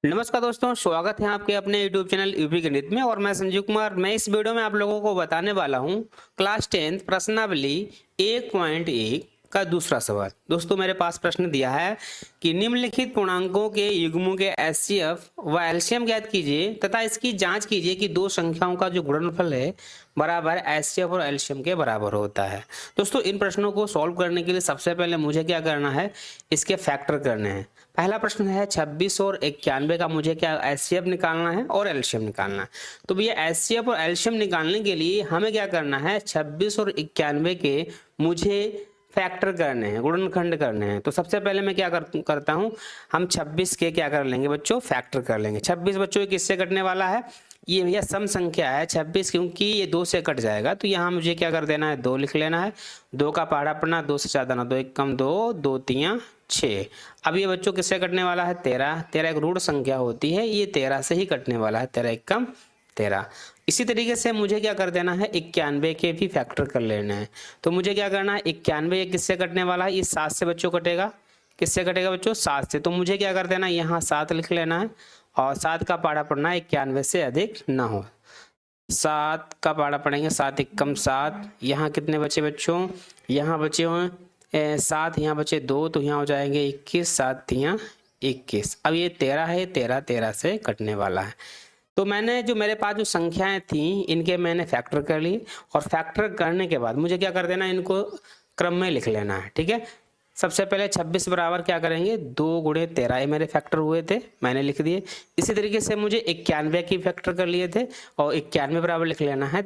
नमस्कार दोस्तों, स्वागत है आपके अपने YouTube चैनल यूपी गणित में। और मैं संजीव कुमार। मैं इस वीडियो में आप लोगों को बताने वाला हूं क्लास 10 प्रश्नावली 1.1 का दूसरा सवाल। दोस्तों, मेरे पास प्रश्न दिया है कि निम्नलिखित पूर्णांकों के युग्मों के एचसीएफ व एलसीएम ज्ञात कीजिए तथा इसकी जांच कीजिए कि दो संख्याओं का जो गुणनफल है बराबर एचसीएफ और एलसीएम के बराबर होता है। दोस्तों, इन प्रश्नों को सॉल्व करने के लिए सबसे पहले मुझे क्या करना है, इसके फैक्टर करने हैं। पहला प्रश्न है 26 और 91 का मुझे क्या एचसीएफ निकालना है और एलसीएम निकालना है। तो भैया एचसीएफ और एलसीएम निकालने के लिए हमें क्या करना है, 26 और 91 के मुझे फैक्टर करने हैं, गुणनखंड करने हैं। तो सबसे पहले मैं क्या करता हूं, हम 26 के क्या कर लेंगे बच्चों, फैक्टर कर लेंगे। 26 बच्चों किससे कटने वाला है, ये भैया सम संख्या है 26, क्योंकि ये 2 से कट जाएगा। तो यहाँ मुझे क्या कर देना है, 2 लिख लेना है। 2 का पहाड़ा पढ़ना, 2 से 4 दाना, 2 1 कम 2, 2 3 6। अब ये बच्चों किससे कटने वाला है, 13। 13 एक ऋण संख्या होती है, ये 13 से ही कटने वाला है, 13 1 कम 13। इसी तरीके से मुझे क्या कर देना है, 91 के भी फैक्टर कर लेना है। तो मुझे क्या करना है, 91 किससे कटने वाला है, ये 7 से बच्चों कटेगा। किससे कटेगा बच्चों, 7 से। तो मुझे क्या कर देना है, यहाँ 7 लिख लेना है। और 7 का पहाड़ा पढ़ना 91 से अधिक ना हो। 7 का पहाड़ा पढ़ेंगे, 7 1 कम 7। यहाँ कितने बचे बच्चों, यहाँ बचे हुए 7, यहाँ बचे 2, तो यहाँ हो जाएंगे 21, 7 3 21। अब ये 13 है, 13 13 से कटने वाला है। तो मैंने जो मेरे पास जो संख्याएं थी इनके मैंने फैक्टर कर लिए। और फैक्टर करने के बाद मुझे क्या कर देना, इनको क्रम में लिख लेना है। ठीक है, सबसे पहले 26 बराबर क्या करेंगे, 2 गुणे 13, ये मेरे फैक्टर हुए थे, मैंने लिख दिए। इसी तरीके से मुझे 91 की फैक्टर कर लिए थे, और 91 बराबर लिख लेना है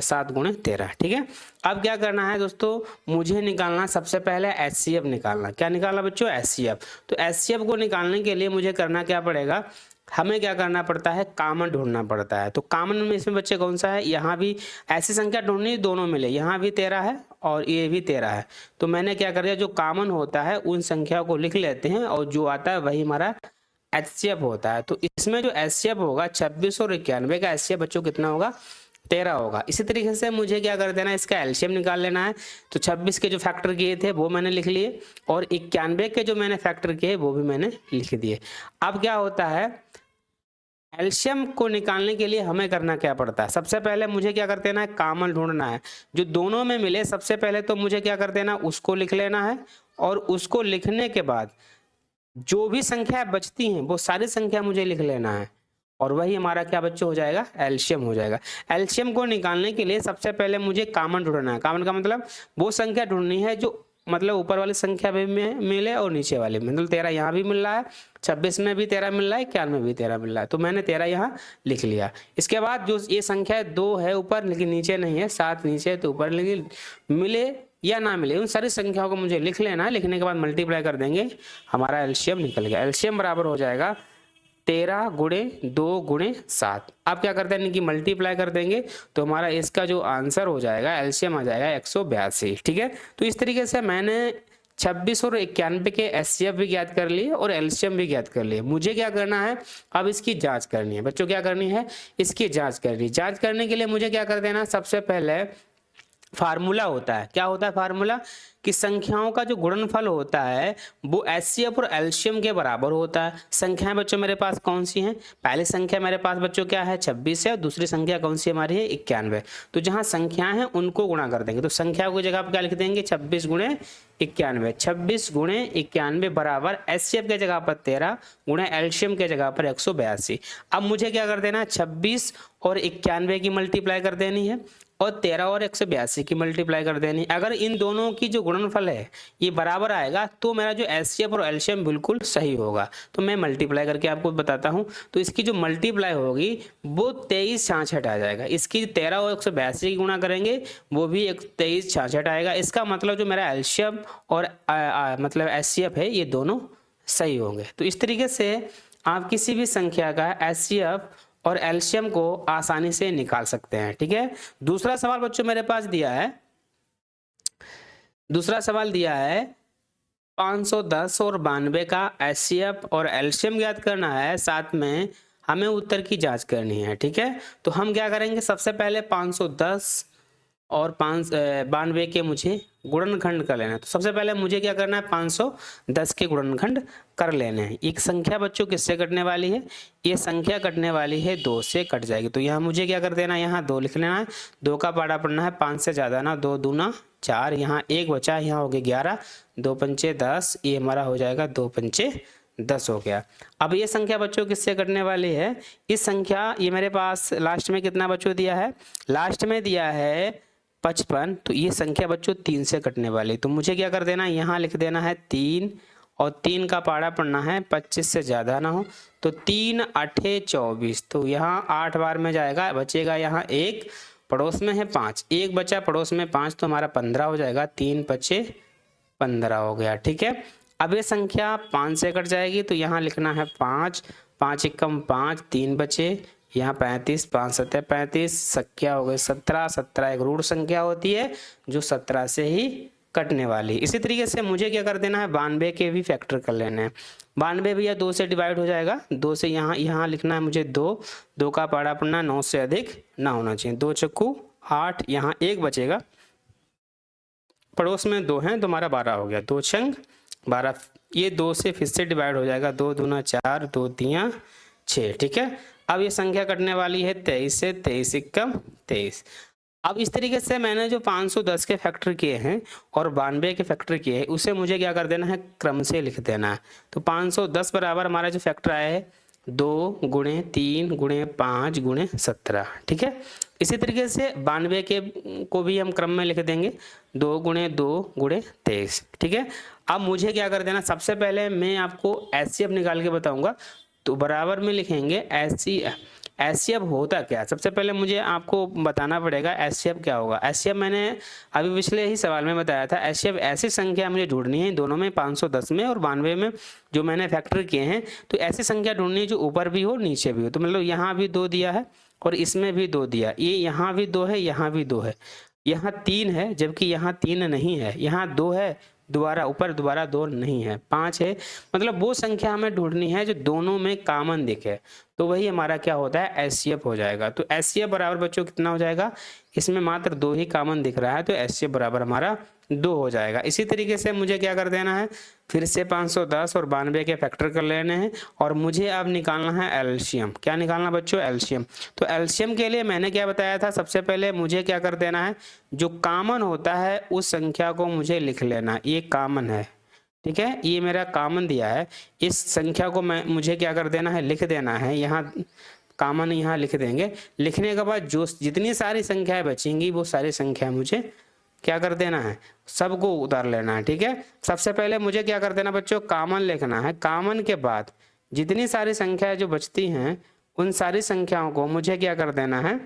7 गुणे 13। ठीक है, अब क्या करना है दोस्तों, मुझे निकालना सबसे पहले एचसीएफ निकालना। क्या निकालना बच्चों, एचसीएफ। तो एचसीएफ को निकालने के लिए मुझे करना क्या पड़ेगा, हमें क्या करना पड़ता है, कॉमन ढूंढना पड़ता है। तो कॉमन में इसमें बच्चे कौन सा है, यहाँ भी ऐसी संख्या ढूंढनी दोनों मिले, यहाँ भी 13 है और ये भी 13 है। तो मैंने क्या कर दिया, जो कॉमन होता है उन संख्याओं को लिख लेते हैं, और जो आता है वही हमारा एचसीएफ होता है। तो इसमें जो एचसीएफ होगा 26 और 91 का एचसीएफ बच्चों कितना होगा, 13 होगा। इसी तरीके से मुझे क्या कर देना है, इसका एलसीएम निकाल लेना है। तो 26 के जो फैक्टर किए थे वो मैंने लिख लिए, और 91 के जो मैंने फैक्टर किए वो भी मैंने लिख दिए। अब क्या होता है, एल्शियम को निकालने के लिए हमें करना क्या पड़ता है, सबसे पहले मुझे क्या कर देना है, कॉमन ढूंढना है। जो दोनों में मिले सबसे पहले तो मुझे क्या कर देना, उसको लिख लेना है। और उसको लिखने के बाद जो भी संख्या बचती हैं वो सारी संख्या मुझे लिख लेना है, और वही हमारा क्या बच्चों हो जाएगा, एल्शियम हो जाएगा। एल्शियम को निकालने के लिए सबसे पहले मुझे कॉमन ढूंढना है। कॉमन का मतलब वो संख्या ढूंढनी है जो मतलब ऊपर वाली संख्या भी में मिले और नीचे वाले में। मतलब 13 यहाँ भी मिल रहा है, 26 में भी 13 मिल रहा है, 91 में भी 13 मिल रहा है। तो मैंने 13 यहाँ लिख लिया। इसके बाद जो ये संख्या 2 है ऊपर लेकिन नीचे नहीं है, 7 नीचे है तो ऊपर, लेकिन मिले या ना मिले उन सारी संख्याओं को मुझे लिख लेना है। लिखने के बाद मल्टीप्लाई कर देंगे, हमारा एलसीएम निकल गया। एलसीएम बराबर हो जाएगा 13 गुणे 2 गुणे 7। आप क्या करते हैं, इनकी मल्टीप्लाई कर देंगे तो हमारा इसका जो आंसर हो जाएगा, एलसीएम आ जाएगा 182। ठीक है, तो इस तरीके से मैंने 26 और 91 के एचसीएफ भी ज्ञात कर लिए और एलसीएम भी ज्ञात कर लिए। मुझे क्या करना है, अब इसकी जांच करनी है बच्चों। क्या करनी है, इसकी जांच करनी। जांच करने के लिए मुझे क्या कर देना, सबसे पहले फार्मूला होता है। क्या होता है फार्मूला, कि संख्याओं का जो गुणनफल होता है वो एचसीएफ और एलसीएम के बराबर होता है। संख्याएं बच्चों मेरे पास कौन सी हैं, पहली संख्या मेरे पास बच्चों क्या है, 26 है, और दूसरी संख्या कौन सी हमारी है, 91। तो जहां संख्याएं हैं उनको गुणा कर देंगे। तो संख्या की जगह आप क्या लिख देंगे, 26 गुणे 91। 26 गुणे 91 बराबर एचसीएफ के जगह पर 13 गुणे एलसीएम के जगह पर 182। अब मुझे क्या कर देना है, 26 और 91 की मल्टीप्लाई कर देनी है, और 13 और 182 की मल्टीप्लाई कर देनी। अगर इन दोनों की जो गुणनफल है ये बराबर आएगा तो मेरा जो एचसीएफ और एलसीएम बिल्कुल सही होगा। तो मैं मल्टीप्लाई करके आपको बताता हूं। तो इसकी जो मल्टीप्लाई होगी वो 23 66 आ जाएगा। इसकी 13 और 182 की गुणा करेंगे वो भी 23 66 आएगा। इसका मतलब जो मेरा एलसीएम और मतलब एचसीएफ है ये दोनों सही होंगे। तो इस तरीके से आप किसी भी संख्या का एचसीएफ और एलसीएम को आसानी से निकाल सकते हैं। ठीक है, दूसरा सवाल बच्चों मेरे पास दिया है, दूसरा सवाल दिया है 510 और 92 का एचसीएफ और एलसीएम ज्ञात करना है, साथ में हमें उत्तर की जांच करनी है। ठीक है, तो हम क्या करेंगे, सबसे पहले 510 और 92 के मुझे गुणनखंड कर लेना है। तो सबसे पहले मुझे क्या करना है, 510 के गुणनखंड कर लेने हैं। एक संख्या बच्चों किससे कटने वाली है, ये संख्या कटने वाली है 2 से कट जाएगी। तो यहाँ मुझे क्या कर देना है, यहाँ 2 लिख लेना है। 2 का पाड़ा पड़ना है 5 से ज़्यादा ना, 2 दूना 4, यहाँ 1 बचा, यहाँ हो गया 11, 2 पंचे 10, ये हमारा हो जाएगा 2 पंचे 10 हो गया। अब ये संख्या बच्चों किससे कटने वाली है, इस संख्या, ये मेरे पास लास्ट में कितना बच्चों दिया है, लास्ट में दिया है 55, तो ये संख्या बच्चों 3 से कटने वाली। तो मुझे क्या कर देना है, यहाँ लिख देना है 3, और 3 का पाड़ा पड़ना है 25 से ज़्यादा ना हो। तो 3 8 24, तो यहाँ 8 बार में जाएगा, बचेगा यहाँ 1, पड़ोस में है 5, 1 बचा पड़ोस में 5, तो हमारा 15 हो जाएगा। 3 पचे 15 हो गया, ठीक है। अब ये संख्या 5 से कट जाएगी, तो यहाँ लिखना है 5, 5 एकम 5, 3 बचे, यहाँ 35, 5 सत्ते 35, संख्या हो गई 17, 17 एक रूढ़ संख्या होती है जो 17 से ही कटने वाली। इसी तरीके से मुझे क्या कर देना है, 92 के भी फैक्टर कर लेने हैं। 92 भी या 2 से डिवाइड हो जाएगा, 2 से यहाँ लिखना है मुझे 2 का पाड़ा पड़ना 9 से अधिक ना होना चाहिए। 2 चक्कू 8, यहाँ 1 बचेगा, पड़ोस में 2 हैं तो हमारा 12 हो गया। 2 छंग 12, ये 2 से फिर से डिवाइड हो जाएगा, 2 दूना 4, 2 तियाँ 6, ठीक है। अब ये संख्या कटने वाली है 23 से, 23 एकम 23। अब इस तरीके से मैंने जो 510 के फैक्टर किए हैं और 92 के फैक्टर किए हैं, उसे मुझे क्या कर देना है, क्रम से लिख देना है। तो 510 बराबर हमारा जो फैक्टर आया है 2 गुणे 3 गुणे 5 गुणे 17, ठीक है। इसी तरीके से 92 के को भी हम क्रम में लिख देंगे, 2 गुणे 2 गुणे 23, ठीक है। अब मुझे क्या कर देना, सबसे पहले मैं आपको एचसीएफ निकाल के बताऊंगा, तो बराबर में लिखेंगे एचसीएफ होता क्या। सबसे पहले मुझे आपको बताना पड़ेगा एचसीएफ क्या होगा। एचसीएफ मैंने अभी पिछले ही सवाल में बताया था, एचसीएफ ऐसी संख्या मुझे ढूंढनी है, दोनों में 510 में और 92 में जो मैंने फैक्टर किए हैं, तो ऐसी संख्या ढूंढनी है जो ऊपर भी हो नीचे भी हो। तो मतलब यहाँ भी 2 दिया है और इसमें भी 2 दिया, ये यहाँ भी 2 है, यहाँ भी 2 है, यहाँ 3 है जबकि यहाँ 3 नहीं है, यहाँ 2 है दोबारा ऊपर, दोबारा 2 नहीं है, 5 है। मतलब वो संख्या हमें ढूंढनी है जो दोनों में कॉमन दिखे, तो वही हमारा क्या होता है, एचसीएफ हो जाएगा। तो एचसीएफ बराबर बच्चों कितना हो जाएगा, इसमें मात्र 2 ही कॉमन दिख रहा है, तो एचसीएफ बराबर हमारा 2 हो जाएगा। इसी तरीके से मुझे क्या कर देना है, फिर से 510 और 92 के फैक्टर कर लेने हैं, और मुझे अब निकालना है एलसीएम। क्या निकालना बच्चों, एलसीएम। तो एलसीएम के लिए मैंने क्या बताया था, सबसे पहले मुझे क्या कर देना है, जो कॉमन होता है उस संख्या को मुझे लिख लेना, ये कॉमन है, ठीक है, ये मेरा कॉमन दिया है, इस संख्या को मुझे क्या कर देना है, लिख देना है। यहाँ कॉमन यहाँ लिख देंगे, लिखने के बाद जो जितनी सारी संख्याएं बचेंगी वो सारी संख्या मुझे क्या कर देना है, सबको उतार लेना है, ठीक है। सबसे पहले मुझे क्या कर देना बच्चों, कॉमन लिखना है। कॉमन के बाद जितनी सारी संख्याएं जो बचती हैं उन सारी संख्याओं को मुझे क्या कर देना है,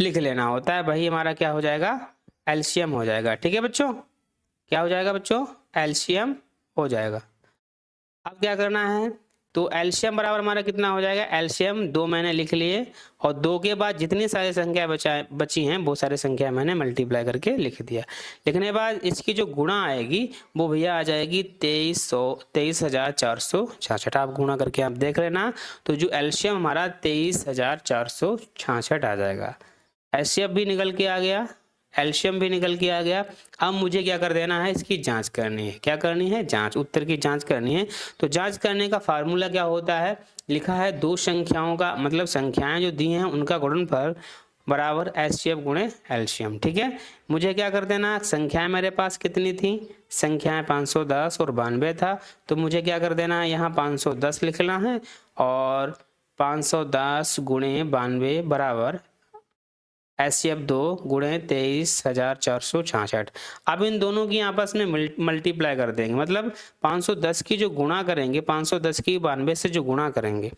लिख लेना होता है। वही हमारा क्या हो जाएगा, एलसीएम हो जाएगा, ठीक है बच्चों। क्या हो जाएगा बच्चों, एलसीएम हो जाएगा। अब क्या करना है, तो एलसीएम बराबर हमारा कितना हो जाएगा, एलसीएम 2 मैंने लिख लिए, और 2 के बाद जितनी सारी संख्या बची हैं वो सारी संख्या मैंने मल्टीप्लाई करके लिख दिया। लिखने के बाद इसकी जो गुणा आएगी वो भैया आ जाएगी 23,466। आप गुणा करके आप देख लेना, तो जो एलसीएम हमारा 23,466 आ जाएगा। एचसीएफ भी निकल के आ गया, एलसीएम भी निकल के आ गया। अब मुझे क्या कर देना है, इसकी जांच करनी है। क्या करनी है, जांच, उत्तर की जांच करनी है। तो जांच करने का फार्मूला क्या होता है, लिखा है 2 संख्याओं का, मतलब संख्याएं जो दी हैं उनका गुणनफल बराबर एचसीएफ गुणे एलसीएम, ठीक है। मुझे क्या कर देना, संख्याएं मेरे पास कितनी थी, संख्याएं 510 और 92 था, तो मुझे क्या कर देना है, यहाँ 510 लिखना है, और 510 गुणे 92 बराबर एचसीएफ 2 गुणे 23,466। अब इन दोनों की आपस में मल्टीप्लाई कर देंगे, मतलब 510 की जो गुणा करेंगे, 510 की 92 से जो गुणा करेंगे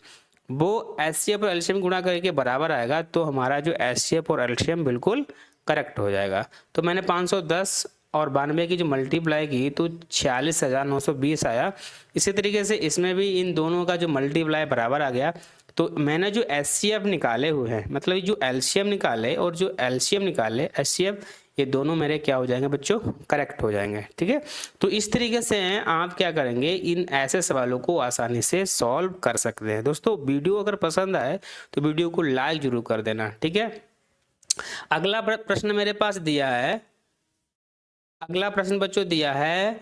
वो एचसीएफ और एलसीएम गुणा करके बराबर आएगा, तो हमारा जो एचसीएफ और एलसीएम बिल्कुल करेक्ट हो जाएगा। तो मैंने 510 और 92 की जो मल्टीप्लाई की तो 46,920 आया। इसी तरीके से इसमें भी इन दोनों का जो मल्टीप्लाई बराबर आ गया। तो मैंने जो एचसीएफ निकाले हुए हैं, मतलब जो एलसीएम निकाले और जो एलसीएम निकाले, एचसीएफ, ये दोनों मेरे क्या हो जाएंगे बच्चों, करेक्ट हो जाएंगे, ठीक है। तो इस तरीके से आप क्या करेंगे, इन ऐसे सवालों को आसानी से सॉल्व कर सकते हैं। दोस्तों वीडियो अगर पसंद आए तो वीडियो को लाइक जरूर कर देना, ठीक है। अगला प्रश्न मेरे पास दिया है, अगला प्रश्न बच्चों दिया है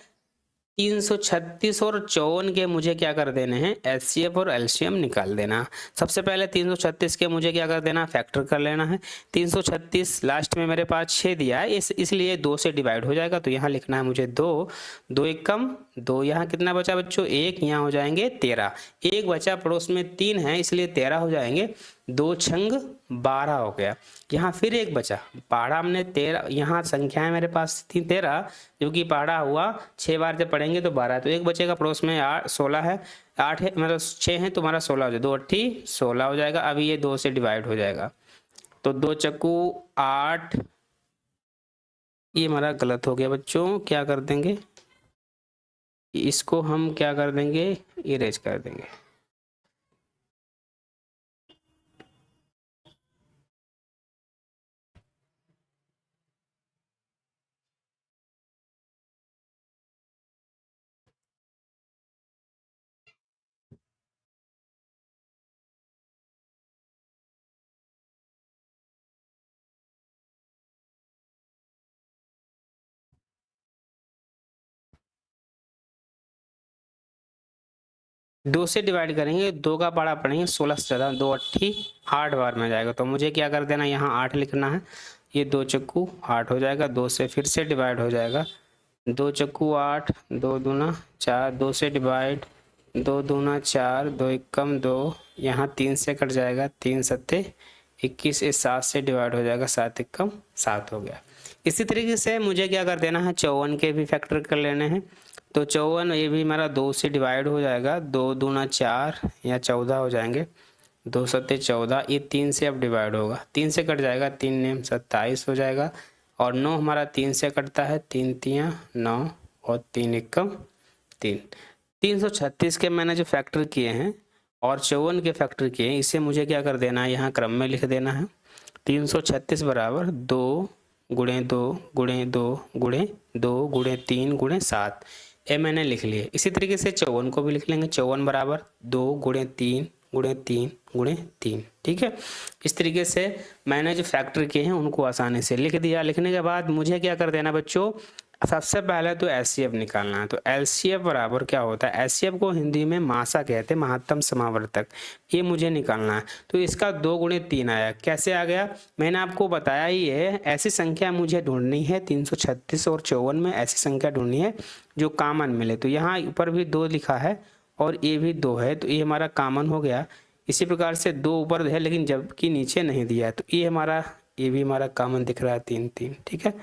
336 और 54 के मुझे क्या कर देने हैं, एचसीएफ और एलसीएम निकाल देना। सबसे पहले 336 के मुझे क्या कर देना, फैक्टर कर लेना है। 336 लास्ट में मेरे पास 6 दिया है, इसलिए 2 से डिवाइड हो जाएगा, तो यहाँ लिखना है मुझे 2, 2 एक कम 2, यहाँ कितना बचा बच्चों 1, यहाँ हो जाएंगे 13, एक बचा पड़ोस में 3 है इसलिए 13 हो जाएंगे, 2 छंग 12 हो गया। यहाँ फिर एक बचा, पढ़ा हमने 13, यहाँ संख्याएं मेरे पास थी 13, जो कि पढ़ा हुआ 6 बार जब पढ़ेंगे तो 12, तो एक बचेगा पड़ोस में 16 है, 8 है मतलब 6 है, तुम्हारा 16 हो जाएगा, 2 8 16 हो जाएगा। अभी ये 2 से डिवाइड हो जाएगा, तो 2 चक्कू 8, ये हमारा गलत हो गया बच्चों, क्या कर देंगे इसको हम क्या कर देंगे, इरेज कर देंगे। दो से डिवाइड करेंगे, 2 का पढ़ा पढ़ेंगे 16 से ज़्यादा, 2 8 8 बार में जाएगा, तो मुझे क्या कर देना यहाँ 8 लिखना है, ये 2 चक्कू 8 हो जाएगा, 2 से फिर से डिवाइड हो जाएगा, 2 चक्कू 8, 2 दूना 4, 2 से डिवाइड, 2 दूना 4, 2 एक कम 2, यहाँ 3 से कट जाएगा, 3 सत्ते 21, इस 7 से डिवाइड हो जाएगा, 7 एक कम 7 हो गया। इसी तरीके से मुझे क्या कर देना है, 54 के भी फैक्टर कर लेने हैं, तो 54 ये भी हमारा 2 से डिवाइड हो जाएगा, 2 दूना 4 या 14 हो जाएंगे, 2 सत्ते 14, ये 3 से अब डिवाइड होगा, 3 से कट जाएगा, 3 नेम 27 हो जाएगा, और 9 हमारा 3 से कटता है, 3 तियाँ 9 और 3 एकम 3। 336 के मैंने जो फैक्टर किए हैं और 54 के फैक्टर किए हैं, इसे मुझे क्या कर देना है, यहाँ क्रम में लिख देना है। 336 बराबर 2 गुणे 2 गुणे 2 गुणे 2 गुणे 3 गुणे 7, ये मैंने लिख लिए। इसी तरीके से 54 को भी लिख लेंगे, 54 बराबर 2 गुणे 3 गुणे 3 गुणे 3, ठीक है। इस तरीके से मैंने जो फैक्टर किए हैं उनको आसानी से लिख दिया। लिखने के बाद मुझे क्या कर देना बच्चों, सबसे पहले तो एचसीएफ निकालना है। तो एलसीएफ बराबर क्या होता है, एचसीएफ को हिंदी में मासा कहते हैं, महत्तम समावर्तक, ये मुझे निकालना है। तो इसका 2 गुणे 3 आया, कैसे आ गया, मैंने आपको बताया ही है, ऐसी संख्या मुझे ढूंढनी है 336 और 54 में ऐसी संख्या ढूंढनी है जो कॉमन मिले। तो यहाँ ऊपर भी 2 लिखा है और ये भी 2 है, तो ये हमारा कॉमन हो गया। इसी प्रकार से 2 ऊपर है लेकिन जबकि नीचे नहीं दिया है, तो ये हमारा, ये भी हमारा कॉमन दिख रहा है 3 3, ठीक है।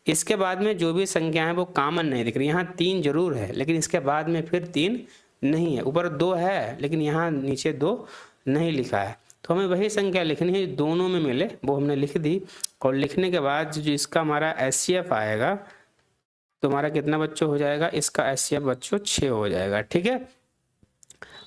इसके बाद में जो भी संख्या है वो कॉमन नहीं दिख रही, यहाँ 3 जरूर है लेकिन इसके बाद में फिर 3 नहीं है, ऊपर 2 है लेकिन यहाँ नीचे 2 नहीं लिखा है। तो हमें वही संख्या लिखनी है दोनों में मिले, वो हमने लिख दी। और लिखने के बाद जो इसका हमारा एचसीएफ आएगा, तो हमारा कितना बच्चों हो जाएगा, इसका एचसीएफ बच्चों 6 हो जाएगा, ठीक है।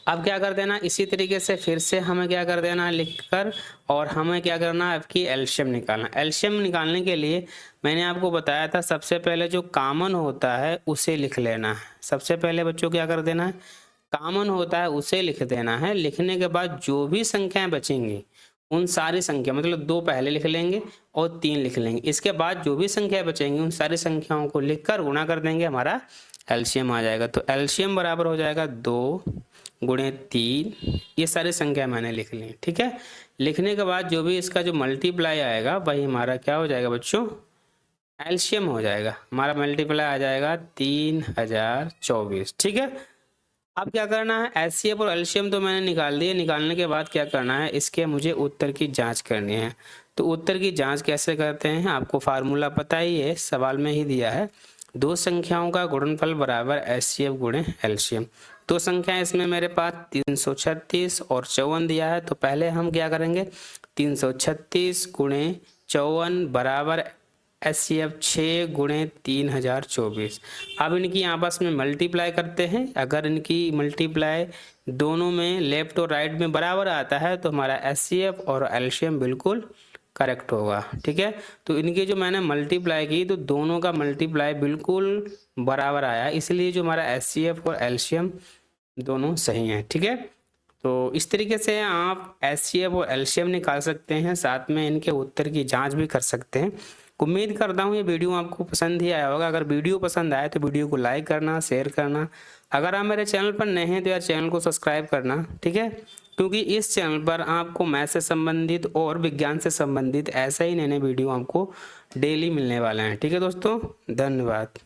अब क्या कर देना, इसी तरीके से फिर से हमें क्या कर देना लिखकर, और हमें क्या करना है आपकी एलसीएम निकालना। एलसीएम निकालने के लिए मैंने आपको बताया था सबसे पहले जो कॉमन होता है उसे लिख लेना है। सबसे पहले बच्चों क्या कर देना है, कॉमन होता है उसे लिख देना है। लिखने के बाद जो भी संख्याएं बचेंगी उन सारी संख्या, मतलब 2 पहले लिख लेंगे और 3 लिख लेंगे, इसके बाद जो भी संख्याएं बचेंगी उन सारी संख्याओं को लिखकर गुणा कर देंगे, हमारा एलसीएम आ जाएगा। तो एलसीएम बराबर हो जाएगा 2 गुणे 3, ये सारी संख्या मैंने लिख ली, ठीक है। लिखने के बाद जो भी इसका जो मल्टीप्लाई आएगा वही हमारा क्या हो जाएगा बच्चों, एलसीएम हो जाएगा। हमारा मल्टीप्लाई आ जाएगा 3024, ठीक है। अब क्या करना है, एचसीएफ और एलसीएम तो मैंने निकाल दिए, निकालने के बाद क्या करना है, इसके मुझे उत्तर की जांच करनी है। तो उत्तर की जांच कैसे करते हैं, आपको फार्मूला पता ही है, सवाल में ही दिया है, 2 संख्याओं का गुणनफल बराबर एचसीएफ गुणे एलसीएम। 2 संख्याएं इसमें मेरे पास 336 और 54 दिया है, तो पहले हम क्या करेंगे, 336 गुणे 54 बराबर एचसीएफ 6 गुणे 3024। अब इनकी आपस में मल्टीप्लाई करते हैं, अगर इनकी मल्टीप्लाई दोनों में लेफ्ट और राइट में बराबर आता है तो हमारा एचसीएफ और एलसीएम बिल्कुल करेक्ट होगा, ठीक है। तो इनकी जो मैंने मल्टीप्लाई की तो दोनों का मल्टीप्लाई बिल्कुल बराबर आया, इसलिए जो हमारा एचसीएफ और एलसीएम दोनों सही हैं, ठीक है। तो इस तरीके से आप एचसीएफ और एलसीएम निकाल सकते हैं, साथ में इनके उत्तर की जांच भी कर सकते हैं। उम्मीद करता हूँ ये वीडियो आपको पसंद ही आया होगा। अगर वीडियो पसंद आए तो वीडियो को लाइक करना, शेयर करना। अगर आप मेरे चैनल पर नए हैं तो यार चैनल को सब्सक्राइब करना, ठीक है, क्योंकि इस चैनल पर आपको मैथ से संबंधित और विज्ञान से संबंधित ऐसा ही नए नए वीडियो आपको डेली मिलने वाले हैं। ठीक है दोस्तों, धन्यवाद।